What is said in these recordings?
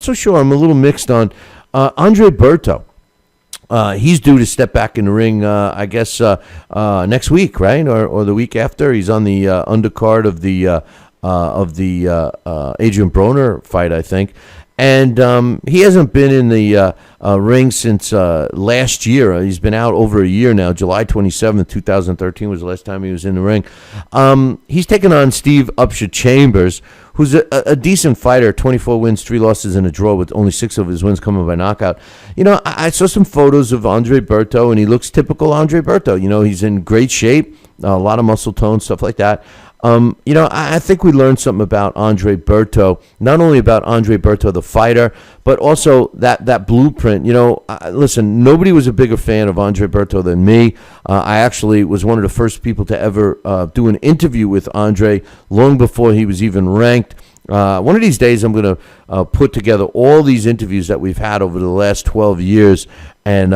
so sure. I'm a little mixed on Andre Berto. He's due to step back in the ring, I guess, next week, right, or the week after. He's on the undercard of the Adrian Broner fight, I think, and he hasn't been in the ring since last year. He's been out over a year now. July 27th, 2013 was the last time he was in the ring. He's taken on Steve Upshur Chambers, who's a decent fighter, 24 wins, 3 losses, and a draw, with only 6 of his wins coming by knockout. You know, I saw some photos of Andre Berto, and he looks typical Andre Berto. You know, he's in great shape, a lot of muscle tone, stuff like that. You know, I think we learned something about Andre Berto, not only about Andre Berto, the fighter, but also that blueprint. You know, listen, nobody was a bigger fan of Andre Berto than me. I actually was one of the first people to ever do an interview with Andre long before he was even ranked. One of these days, I'm going to put together all these interviews that we've had over the last 12 years and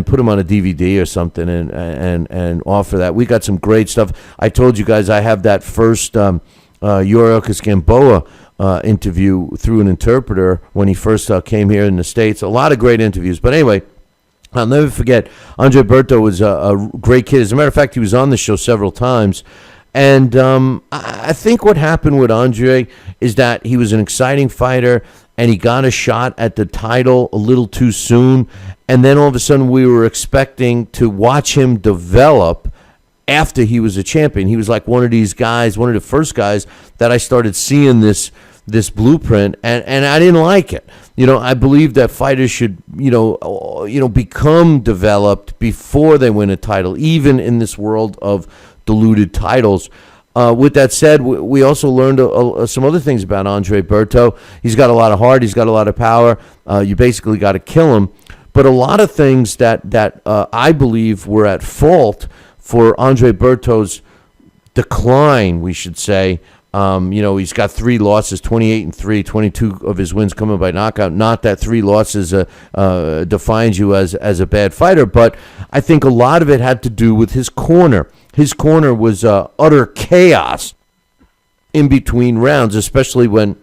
put them on a DVD or something and offer that. We got some great stuff. I told you guys I have that first Yuriorkis Gamboa interview through an interpreter when he first came here in the States. A lot of great interviews. But anyway, I'll never forget, Andre Berto was a great kid. As a matter of fact, he was on the show several times. And I think what happened with Andre is that he was an exciting fighter, and he got a shot at the title a little too soon. And then all of a sudden we were expecting to watch him develop after he was a champion. He was like one of these guys, one of the first guys that I started seeing this blueprint, and I didn't like it. You know, I believe that fighters should, become developed before they win a title, even in this world of diluted titles. With that said, we also learned some other things about Andre Berto. He's got a lot of heart. He's got a lot of power. You basically got to kill him. But a lot of things that I believe were at fault for Andre Berto's decline, we should say. He's got 3 losses, 28-3, 22 of his wins coming by knockout. Not that 3 losses defines you as a bad fighter, but I think a lot of it had to do with his corner. His corner was utter chaos in between rounds, especially when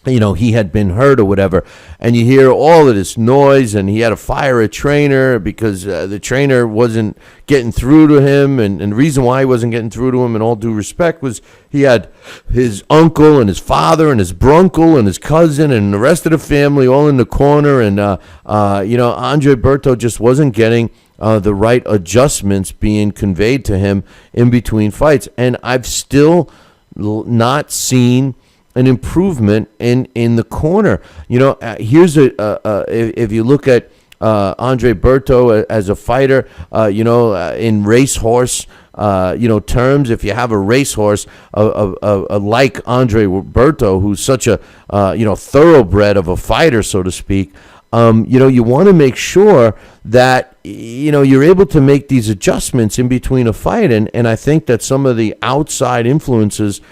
he had been hurt or whatever, and you hear all of this noise, and he had to fire a trainer because the trainer wasn't getting through to him, and the reason why he wasn't getting through to him, in all due respect, was he had his uncle and his father and his brunkle and his cousin and the rest of the family all in the corner, and Andre Berto just wasn't getting the right adjustments being conveyed to him in between fights, and I've still not seen an improvement in the corner. Here's if you look at Andre Berto as a fighter, in racehorse, terms, if you have a racehorse like Andre Berto, who's such a thoroughbred of a fighter, so to speak, you want to make sure that you're able to make these adjustments in between a fight, and I think that some of the outside influences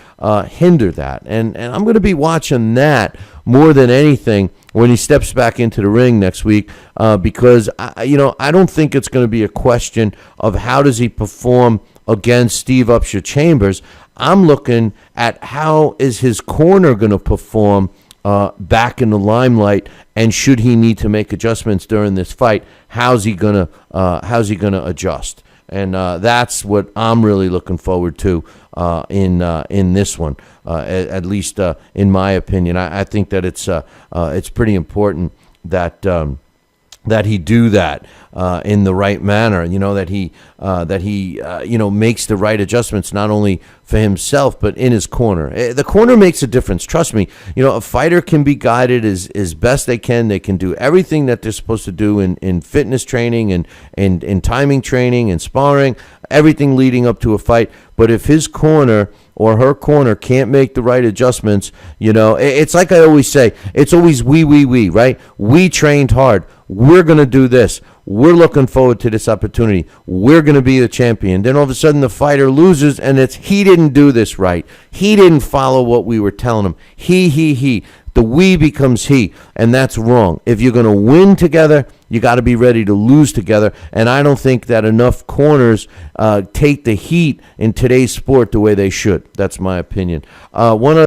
hinder that, and I'm going to be watching that more than anything when he steps back into the ring next week, because I don't think it's going to be a question of how does he perform against Steve Upshur Chambers. I'm looking at how is his corner going to perform back in the limelight, and should he need to make adjustments during this fight, how's he gonna adjust? And that's what I'm really looking forward to in this one, at least in my opinion. I think that it's pretty important that he do that in the right manner, that he makes the right adjustments, not only for himself, but in his corner. The corner makes a difference. Trust me, a fighter can be guided as best they can. They can do everything that they're supposed to do in fitness training and in timing training and sparring, everything leading up to a fight. But if his corner or her corner can't make the right adjustments, it's like I always say, it's always we, right? We trained hard. We're going to do this. We're looking forward to this opportunity. We're going to be the champion. Then all of a sudden the fighter loses, and it's he didn't do this right. He didn't follow what we were telling him. He. The we becomes he, and that's wrong. If you're going to win together, you got to be ready to lose together, and I don't think that enough corners take the heat in today's sport the way they should. That's my opinion. One